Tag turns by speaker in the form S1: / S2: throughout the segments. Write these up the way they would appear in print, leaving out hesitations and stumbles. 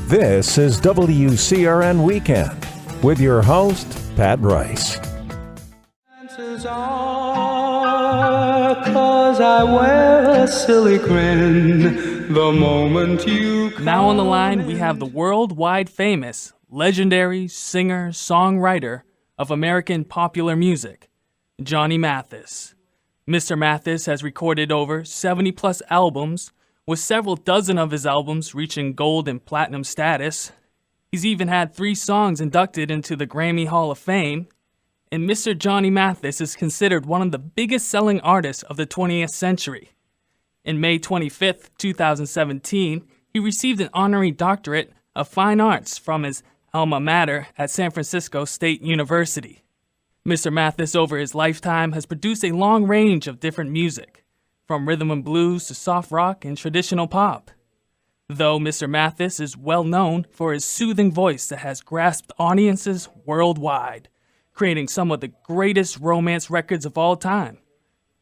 S1: This is WCRN Weekend with your host, Pat Rice.
S2: Chances are, 'cause I wear a silly grin the moment you come.
S3: Now on the line, we have the worldwide famous, legendary singer, songwriter of American popular music, Johnny Mathis. Mr. Mathis has recorded over 70-plus albums, with several dozen of his albums reaching gold and platinum status. He's even had 3 songs inducted into the Grammy Hall of Fame. And Mr. Johnny Mathis is considered one of the biggest-selling artists of the 20th century. In May 25, 2017, he received an honorary doctorate of fine arts from his alma mater at San Francisco State University. Mr. Mathis, over his lifetime, has produced a long range of different music, from rhythm and blues to soft rock and traditional pop. Though Mr. Mathis is well known for his soothing voice that has grasped audiences worldwide, creating some of the greatest romance records of all time.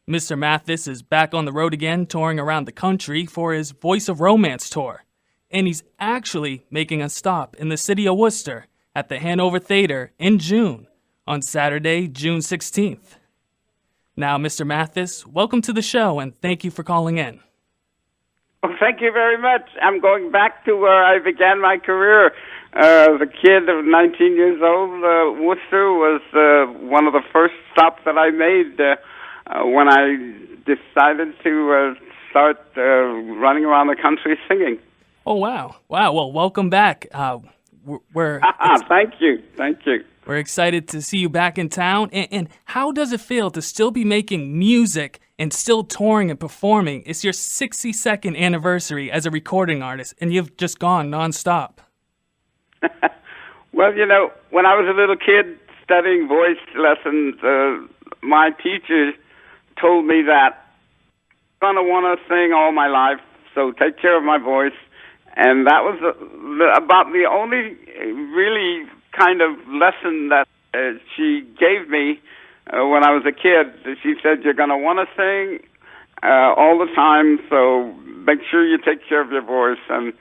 S3: Mr. Mathis is back on the road again, touring around the country for his Voice of Romance tour. And he's actually making a stop in the city of Worcester at the Hanover Theater in June, on Saturday, June 16th. Now, Mr. Mathis, welcome to the show, and thank you for calling in.
S4: Well, thank you very much. I'm going back to where I began my career. As a kid of 19 years old, Worcester was one of the first stops that I made when I decided to start running around the country singing.
S3: Oh, wow. Wow, well, welcome back.
S4: Thank you.
S3: We're excited to see you back in town. And how does it feel to still be making music and still touring and performing? It's your 62nd anniversary as a recording artist, and you've just gone nonstop.
S4: Well, when I was a little kid studying voice lessons, my teacher told me that I'm going to want to sing all my life, so take care of my voice. And that was about the only really kind of lesson that she gave me when I was a kid. She said, you're going to want to sing all the time, so make sure you take care of your voice. And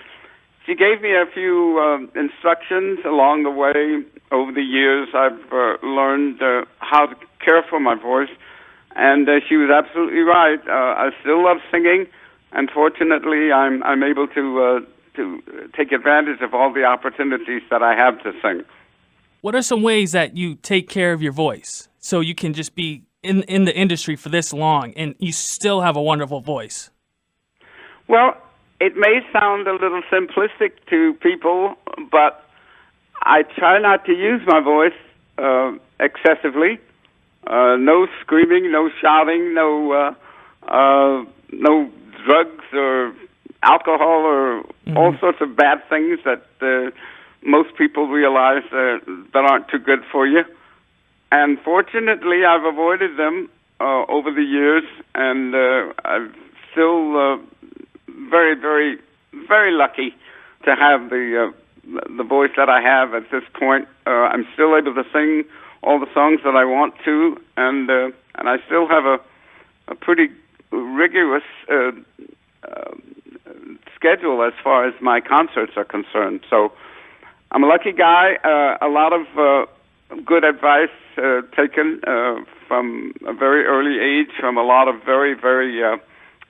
S4: she gave me a few instructions along the way. Over the years, I've learned how to care for my voice, and she was absolutely right. I still love singing, and fortunately, I'm able to take advantage of all the opportunities that I have to sing.
S3: What are some ways that you take care of your voice so you can just be in the industry for this long and you still have a wonderful voice?
S4: Well, it may sound a little simplistic to people, but I try not to use my voice excessively. No screaming, no shouting, no drugs or alcohol or all sorts of bad things that most people realize that aren't too good for you. And fortunately, I've avoided them over the years, and I'm still very, very, very lucky to have the voice that I have at this point. I'm still able to sing all the songs that I want to, and I still have a pretty rigorous schedule as far as my concerts are concerned. So I'm a lucky guy. A lot of good advice taken from a very early age from a lot of very, very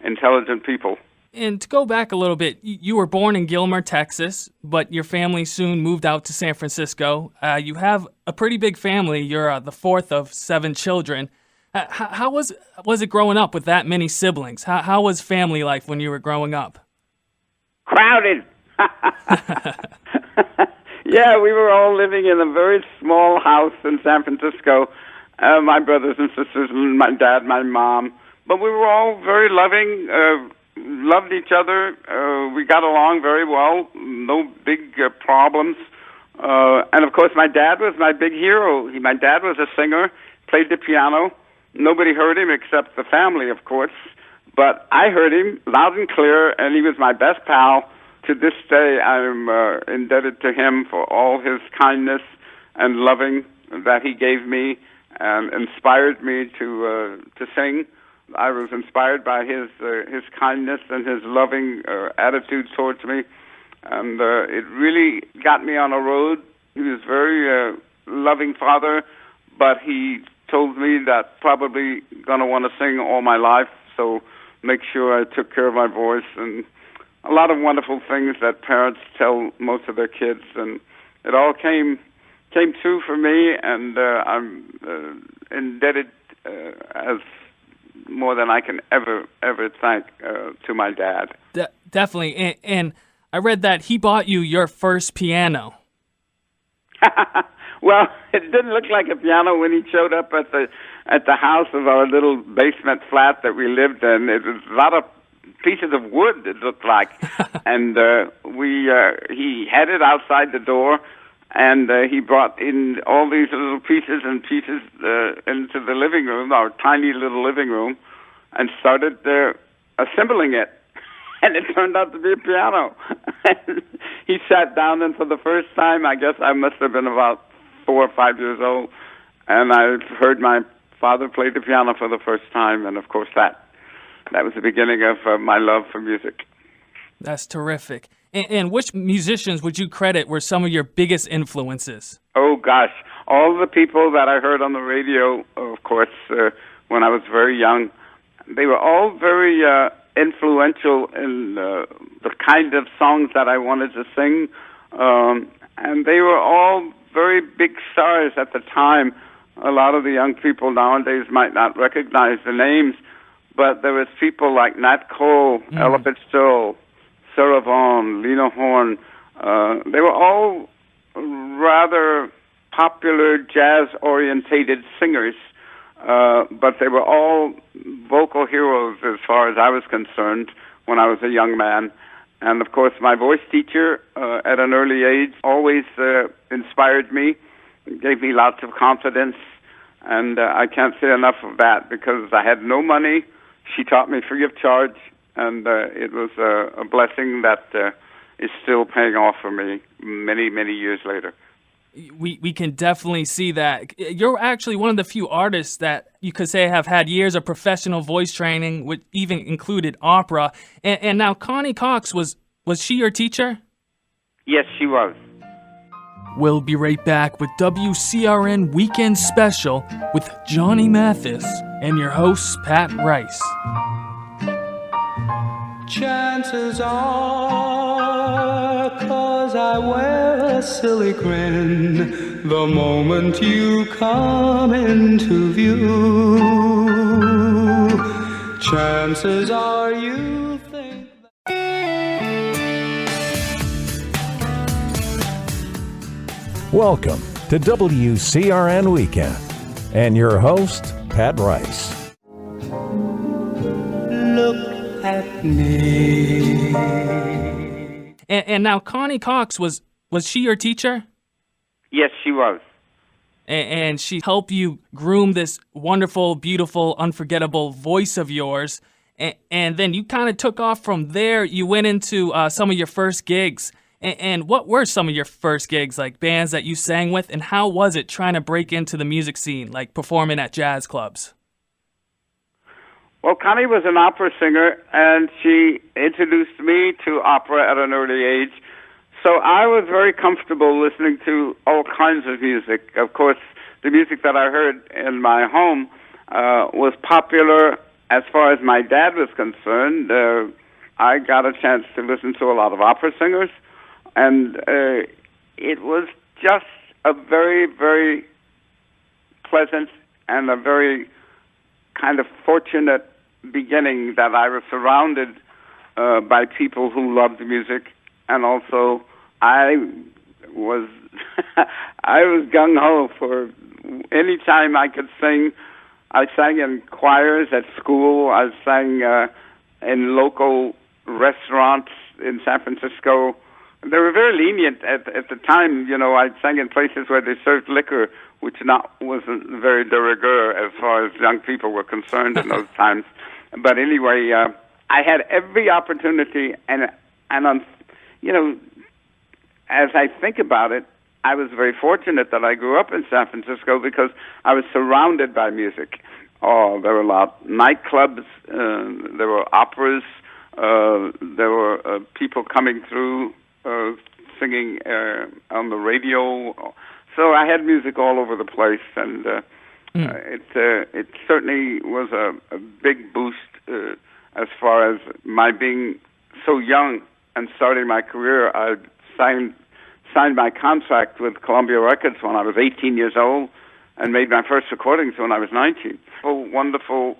S4: intelligent people.
S3: And to go back a little bit, you were born in Gilmer, Texas, but your family soon moved out to San Francisco. You have a pretty big family. You're the fourth of 7 children. How was it growing up with that many siblings? How was family life when you were growing up?
S4: Crowded. Yeah, we were all living in a very small house in San Francisco. My brothers and sisters, my dad, my mom. But we were all very loving, loved each other. We got along very well. No big problems. And, of course, my dad was my big hero. My dad was a singer, played the piano. Nobody heard him except the family, of course. But I heard him loud and clear, and he was my best pal. To this day, I'm indebted to him for all his kindness and loving that he gave me and inspired me to sing. I was inspired by his kindness and his loving attitude towards me. and it really got me on a road. He was a very loving father, but he told me that probably going to want to sing all my life, so make sure I took care of my voice, and a lot of wonderful things that parents tell most of their kids, and it all came true for me, and I'm indebted as more than I can ever thank to my dad.
S3: Definitely, and I read that he bought you your first piano.
S4: Well, it didn't look like a piano when he showed up at the house of our little basement flat that we lived in. It was a lot of pieces of wood, it looked like, and he had it outside the door, and he brought in all these little pieces into the living room, our tiny little living room, and started assembling it. And it turned out to be a piano. He sat down, and for the first time, I guess I must have been about 4 or 5 years old, and I heard my father play the piano for the first time, and of course that was the beginning of my love for music.
S3: That's terrific. And which musicians would you credit were some of your biggest influences?
S4: Oh, gosh. All the people that I heard on the radio, of course, when I was very young, they were all very influential in the kind of songs that I wanted to sing. And they were all very big stars at the time. A lot of the young people nowadays might not recognize the names, but there was people like Nat Cole, Ella Fitzgerald, Sarah Vaughan, Lena Horne. They were all rather popular jazz-orientated singers, but they were all vocal heroes as far as I was concerned when I was a young man. And, of course, my voice teacher at an early age always inspired me, gave me lots of confidence, and I can't say enough of that because I had no money. She taught me free of charge, and it was a blessing that is still paying off for me many, many years later.
S3: We can definitely see that. You're actually one of the few artists that you could say have had years of professional voice training, which even included opera. And now Connie Cox, was she your teacher?
S4: Yes, she was.
S3: We'll be right back with WCRN Weekend Special with Johnny Mathis and your host, Pat Rice.
S2: Chances are, 'cause I wear a silly grin the moment you come into view. Chances are you think
S1: Welcome to WCRN Weekend and your host, Pat Rice.
S2: look at me.
S3: And now Connie Cox, was she your teacher?
S4: Yes, she was.
S3: And she helped you groom this wonderful, beautiful, unforgettable voice of yours. And then you kind of took off from there. You went into some of your first gigs. And what were some of your first gigs, like bands that you sang with? And how was it trying to break into the music scene, like performing at jazz clubs?
S4: Well, Connie was an opera singer, and she introduced me to opera at an early age. So I was very comfortable listening to all kinds of music. Of course, the music that I heard in my home was popular as far as my dad was concerned. I got a chance to listen to a lot of opera singers, and it was just a very, very pleasant and a very kind of fortunate beginning that I was surrounded by people who loved music, and also I was I was gung ho for any time I could sing. I sang in choirs at school. I sang in local restaurants in San Francisco. They were very lenient at the time. You know, I sang in places where they served liquor, which wasn't very de rigueur as far as young people were concerned in those times. But anyway, I had every opportunity, and you know, as I think about it, I was very fortunate that I grew up in San Francisco because I was surrounded by music. Oh, there were a lot of nightclubs, there were operas, there were people coming through singing on the radio. So I had music all over the place, and it certainly was a big boost as far as my being so young and starting my career. I signed my contract with Columbia Records when I was 18 years old and made my first recordings when I was 19. A wonderful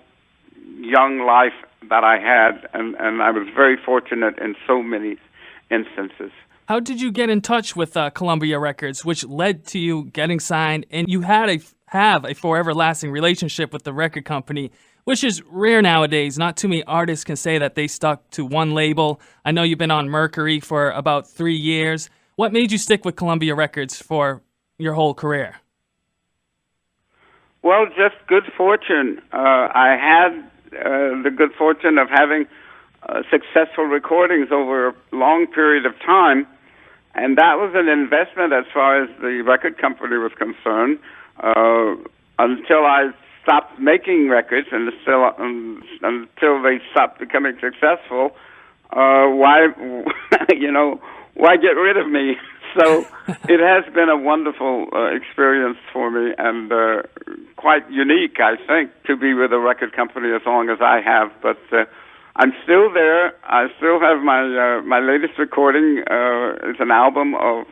S4: young life that I had, and I was very fortunate in so many instances.
S3: How did you get in touch with Columbia Records, which led to you getting signed, and you have a forever lasting relationship with the record company, which is rare nowadays. Not too many artists can say that they stuck to one label. I know you've been on Mercury for about 3 years. What made you stick with Columbia Records for your whole career?
S4: Well, just good fortune. I had the good fortune of having successful recordings over a long period of time, and that was an investment as far as the record company was concerned, until I stopped making records and until they stopped becoming successful. Why get rid of me? So it has been a wonderful experience for me, and quite unique, I think, to be with a record company as long as I have. But I'm still there. I still have my latest recording. It's an album of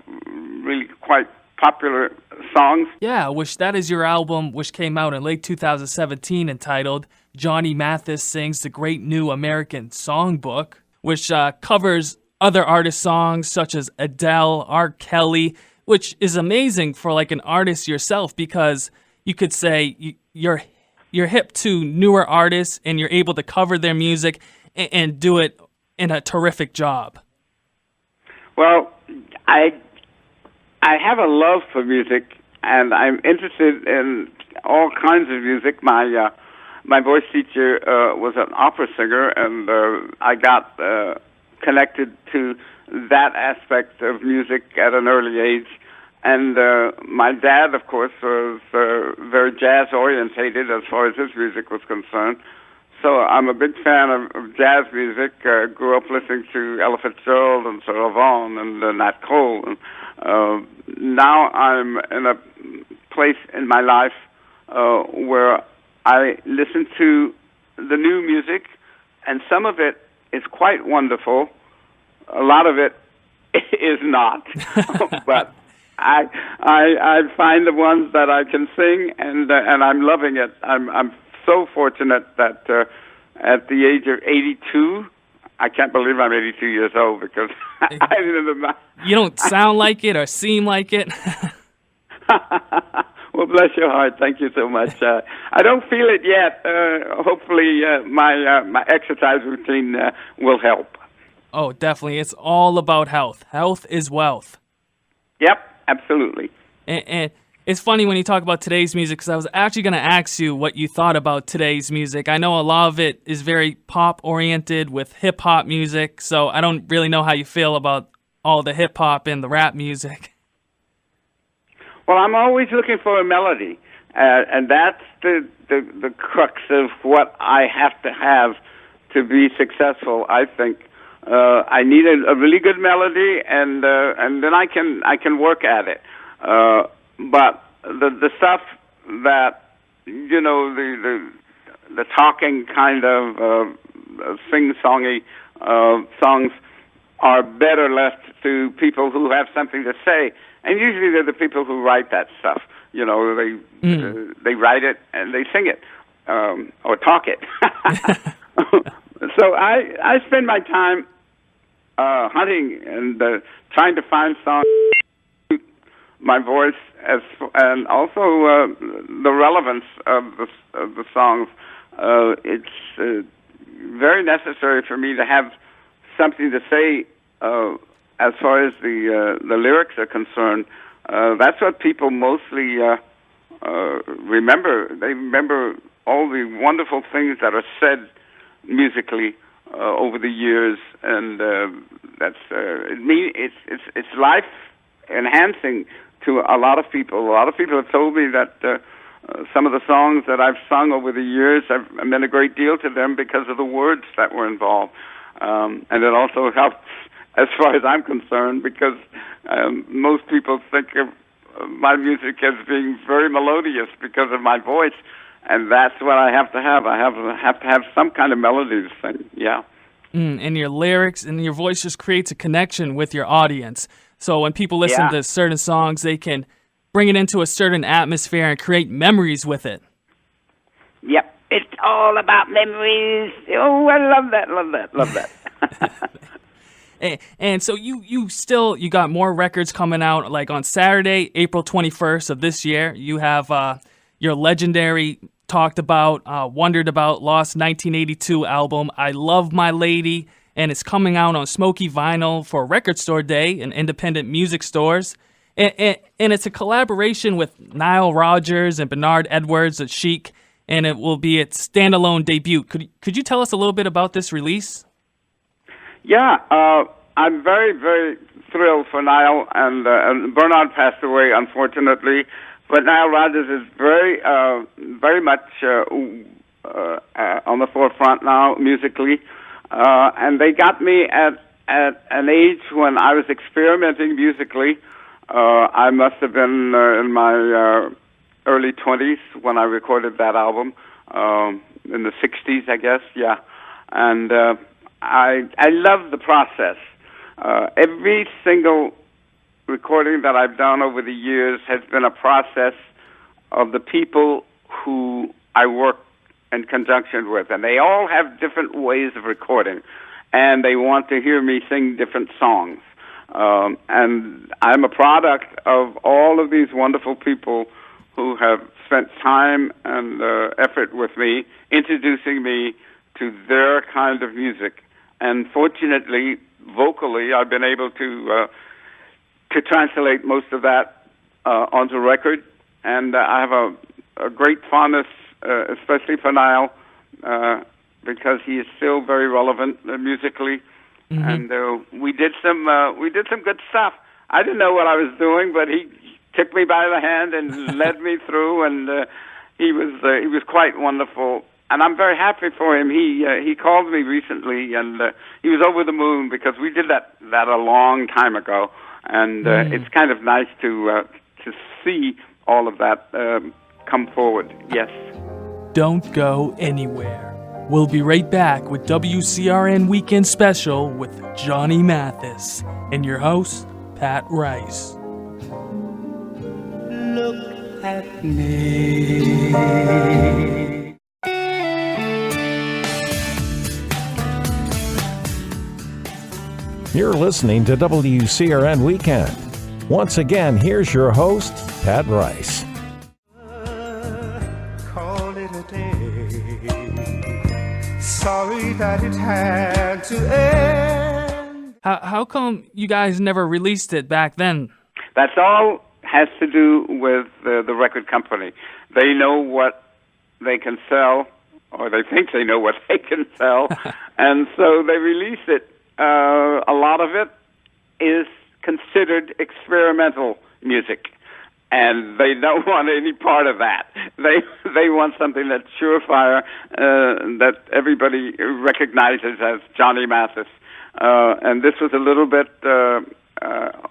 S4: really quite popular songs.
S3: Yeah, which that is your album, which came out in late 2017, entitled Johnny Mathis Sings the Great New American Songbook, which covers other artist songs such as Adele, R. Kelly, which is amazing for like an artist yourself, because you could say you're hip to newer artists and you're able to cover their music and do it in a terrific job.
S4: Well, I have a love for music, and I'm interested in all kinds of music. My voice teacher was an opera singer, and I got connected to that aspect of music at an early age. And my dad, of course, was very jazz-orientated as far as his music was concerned. So I'm a big fan of jazz music. Grew up listening to Ella Fitzgerald and Sarah Vaughan and Nat Cole. And now I'm in a place in my life where I listen to the new music, and some of it is quite wonderful. A lot of it is not, but I find the ones that I can sing, and I'm loving it. I'm so fortunate that at the age of 82, I can't believe I'm 82 years old, because
S3: you don't sound like it or seem like it.
S4: Well, bless your heart. Thank you so much. I don't feel it yet. Hopefully, my exercise routine will help.
S3: Oh, definitely. It's all about health. Health is wealth.
S4: Yep, absolutely.
S3: And it's funny when you talk about today's music, because I was actually going to ask you what you thought about today's music. I know a lot of it is very pop-oriented with hip-hop music, so I don't really know how you feel about all the hip-hop and the rap music.
S4: Well, I'm always looking for a melody, and that's the crux of what I have to have to be successful, I think. I need a really good melody, and then I can work at it. But the stuff that, you know, the talking kind of sing-songy songs are better left to people who have something to say, and usually they're the people who write that stuff. You know, they write it and they sing it or talk it. So I spend my time hunting and trying to find songs to suit my voice, and also the relevance of the songs. It's very necessary for me to have something to say as far as the lyrics are concerned. That's what people mostly remember. They remember all the wonderful things that are said musically over the years, and that's it's life enhancing to a lot of people. A lot of people have told me that some of the songs that I've sung over the years have meant a great deal to them because of the words that were involved, and it also helps as far as I'm concerned, because most people think of my music as being very melodious because of my voice, and that's what I have to have. I have to have some kind of melody to sing. Yeah.
S3: And your lyrics and your voice just creates a connection with your audience. So when people listen to certain songs, they can bring it into a certain atmosphere and create memories with it.
S4: Yep. It's all about memories. Oh, I love that.
S3: And so you got more records coming out. Like on Saturday, April 21st of this year, you have your legendary, talked about, wondered about, lost 1982 album, I Love My Lady, and it's coming out on Smoky Vinyl for Record Store Day in independent music stores. And it's a collaboration with Nile Rodgers and Bernard Edwards at Chic, and it will be its standalone debut. Could you tell us a little bit about this release?
S4: Yeah, I'm very, very thrilled for Nile, and Bernard passed away, unfortunately, but Nile Rodgers is very much on the forefront now, musically, and they got me at an age when I was experimenting musically. I must have been in my early 20s when I recorded that album, in the 60s, I guess, yeah. And I love the process. Every single recording that I've done over the years has been a process of the people who I work in conjunction with, and they all have different ways of recording, and they want to hear me sing different songs. And I'm a product of all of these wonderful people who have spent time and effort with me, introducing me to their kind of music. And fortunately, vocally, I've been able to translate most of that onto record. And I have a great fondness, especially for Nile, because he is still very relevant musically. Mm-hmm. And we did some good stuff. I didn't know what I was doing, but he took me by the hand and led me through, and he was quite wonderful. And I'm very happy for him. He called me recently, and he was over the moon because we did that a long time ago, and it's kind of nice to see all of that come forward. Yes.
S3: Don't go anywhere. We'll be right back with WCRN Weekend Special with Johnny Mathis and your host, Pat Rice.
S2: Look at me.
S1: You're listening to WCRN Weekend. Once again, here's your host, Pat Rice.
S2: Call it a day. Sorry that it had to end.
S3: How come you guys never released it back then?
S4: That's all has to do with the record company. They know what they can sell, or they think they know what they can sell, and so they release it. A lot of it is considered experimental music, and they don't want any part of that. They want something that's surefire, that everybody recognizes as Johnny Mathis. And this was a little bit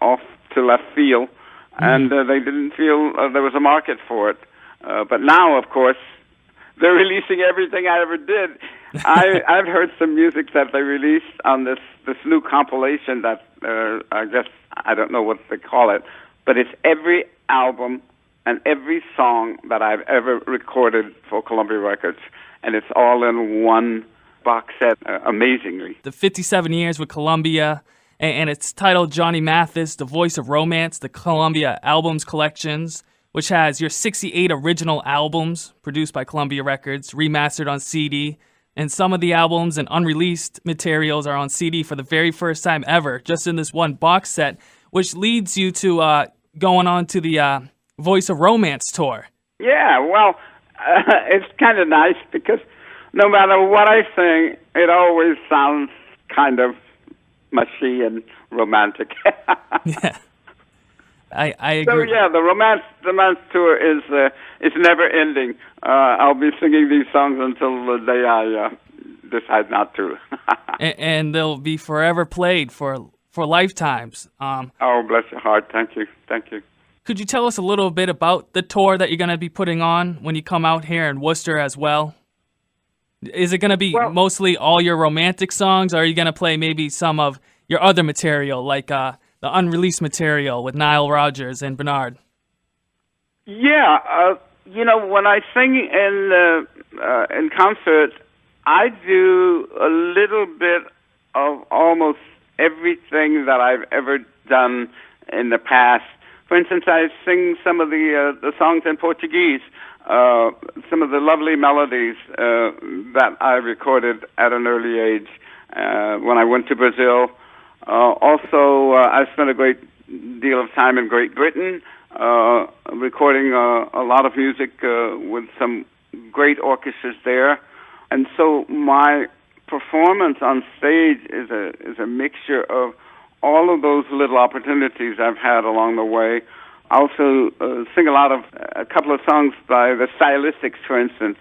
S4: off to left field, and they didn't feel there was a market for it. But now, of course, they're releasing everything I ever did. I've heard some music that they released on this new compilation that I guess I don't know what they call it, but it's every album and every song that I've ever recorded for Columbia Records, and it's all in one box set, amazingly.
S3: The 57 years with Columbia, and it's titled Johnny Mathis, The Voice of Romance, the Columbia Albums Collections, which has your 68 original albums produced by Columbia Records, remastered on CD, and some of the albums and unreleased materials are on CD for the very first time ever, just in this one box set, which leads you to going on to the Voice of Romance tour.
S4: Yeah, well, it's kind of nice because no matter what I sing, it always sounds kind of mushy and romantic.
S3: Yeah. I agree.
S4: So yeah, the romance tour is never ending. I'll be singing these songs until the day I decide not to.
S3: and they'll be forever played for for lifetimes.
S4: Oh, bless your heart. Thank you. Thank you.
S3: Could you tell us a little bit about the tour that you're going to be putting on when you come out here in Worcester as well? Is it going to be mostly all your romantic songs, or are you going to play maybe some of your other material, like the unreleased material with Nile Rodgers and Bernard?
S4: Yeah, when I sing in concert, I do a little bit of almost everything that I've ever done in the past. For instance, I sing some of the songs in Portuguese, some of the lovely melodies that I recorded at an early age when I went to Brazil. Also, I spent a great deal of time in Great Britain, recording a lot of music with some great orchestras there. And so my performance on stage is a mixture of all of those little opportunities I've had along the way. I also sing a couple of songs by the Stylistics, for instance.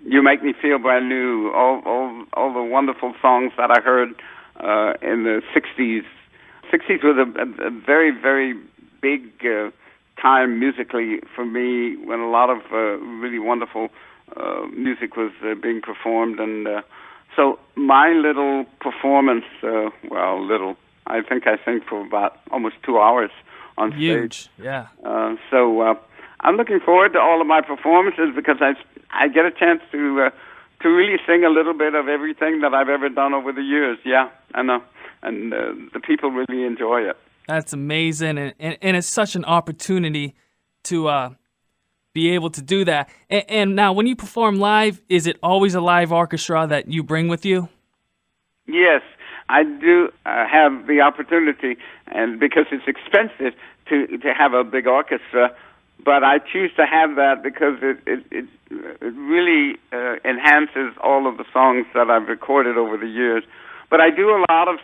S4: You Make Me Feel Brand New, all the wonderful songs that I heard in the 60s. 60s was a very, very big time musically for me, when a lot of really wonderful music was being performed. And so my little performance, I think I sing for about almost 2 hours on stage.
S3: Huge, yeah.
S4: So I'm looking forward to all of my performances, because I get a chance to really sing a little bit of everything that I've ever done over the years. Yeah, I know. And the people really enjoy it.
S3: That's amazing, and it's such an opportunity to be able to do that. And now, when you perform live, is it always a live orchestra that you bring with you?
S4: Yes, I do have the opportunity, and because it's expensive to have a big orchestra, but I choose to have that because it really enhances all of the songs that I've recorded over the years. But I do a lot of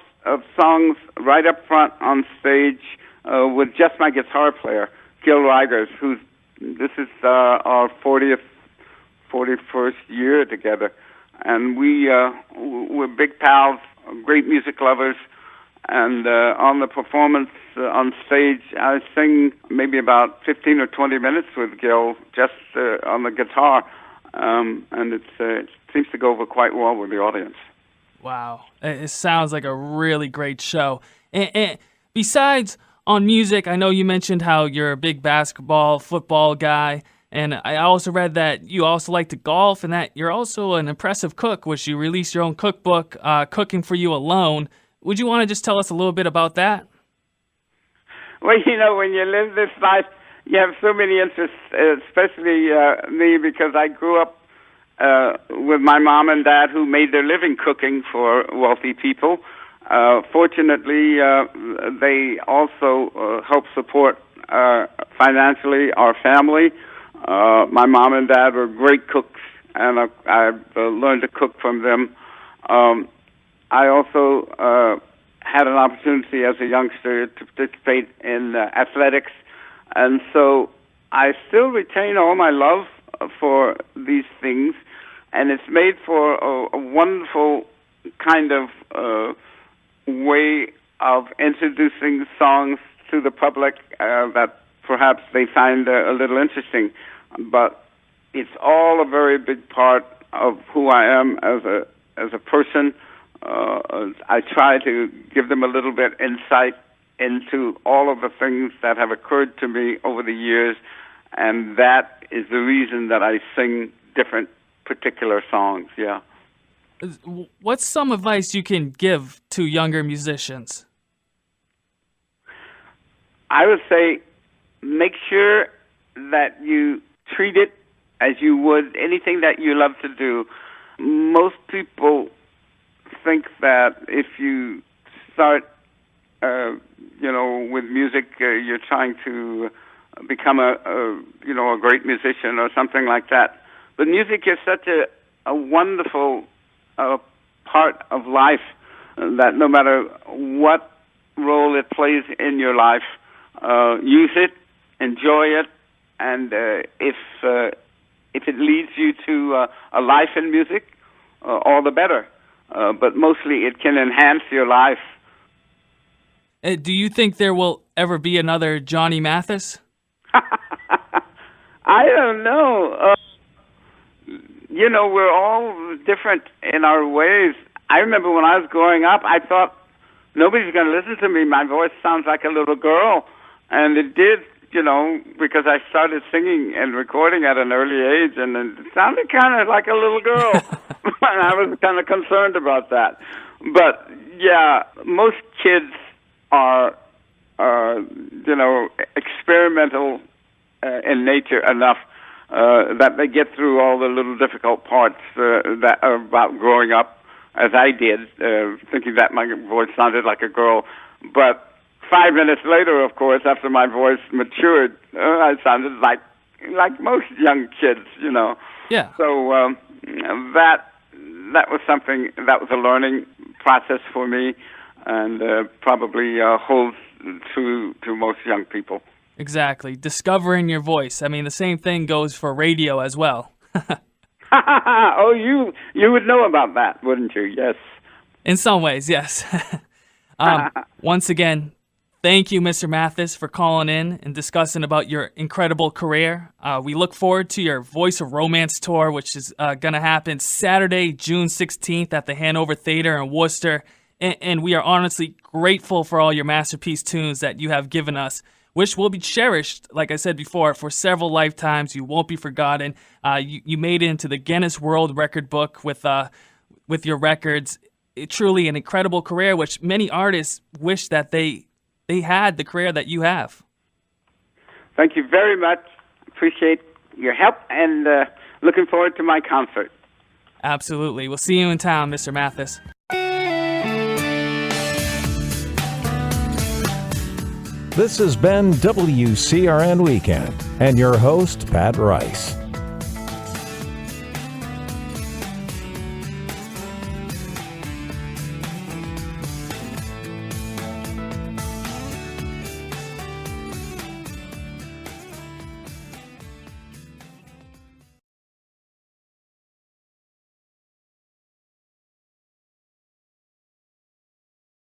S4: songs right up front on stage with just my guitar player, Gil Rigers, this is our 41st year together. And we're big pals, great music lovers. And on the performance on stage, I sing maybe about 15 or 20 minutes with Gil just on the guitar. And it seems to go over quite well with the audience.
S3: Wow. It sounds like a really great show. And besides on music, I know you mentioned how you're a big basketball, football guy. And I also read that you also like to golf, and that you're also an impressive cook, which you released your own cookbook, Cooking for You Alone. Would you want to just tell us a little bit about that?
S4: Well, when you live this life, you have so many interests, especially me, because I grew up with my mom and dad, who made their living cooking for wealthy people. Fortunately, they also helped support financially our family. My mom and dad were great cooks, and I've learned to cook from them. I also had an opportunity as a youngster to participate in athletics, and so I still retain all my love for these things, and it's made for a wonderful kind of way of introducing songs to the public that perhaps they find a little interesting. But it's all a very big part of who I am as a person. I try to give them a little bit insight into all of the things that have occurred to me over the years, and that is the reason that I sing different particular songs, yeah.
S3: What's some advice you can give to younger musicians?
S4: I would say make sure that you treat it as you would anything that you love to do. Most people think that if you start, with music, you're trying to become a great musician or something like that. But music is such a wonderful part of life that no matter what role it plays in your life, use it, enjoy it, and if it leads you to a life in music, all the better. But mostly it can enhance your life.
S3: Do you think there will ever be another Johnny Mathis?
S4: I don't know. We're all different in our ways. I remember when I was growing up, I thought nobody's going to listen to me. My voice sounds like a little girl. And it did, because I started singing and recording at an early age, and it sounded kind of like a little girl. And I was kind of concerned about that. But, yeah, most kids are, experimental in nature enough that they get through all the little difficult parts that are about growing up, as I did, thinking that my voice sounded like a girl. But 5 minutes later, of course, after my voice matured, I sounded like most young kids,
S3: Yeah.
S4: So that was something, that was a learning process for me, and probably holds true to most young people.
S3: Exactly. Discovering your voice. I mean, the same thing goes for radio as well.
S4: Oh, you would know about that, wouldn't you? Yes.
S3: In some ways, yes. Once again, thank you, Mr. Mathis, for calling in and discussing about your incredible career. We look forward to your Voice of Romance tour, which is going to happen Saturday, June 16th at the Hanover Theater in Worcester. And we are honestly grateful for all your masterpiece tunes that you have given us, which will be cherished, like I said before, for several lifetimes. You won't be forgotten. You made it into the Guinness World Record book with your records. Truly an incredible career, which many artists wish that they had the career that you have.
S4: Thank you very much. Appreciate your help, and looking forward to my concert.
S3: Absolutely. We'll see you in town, Mr. Mathis.
S1: This has been WCRN Weekend and your host, Pat Rice.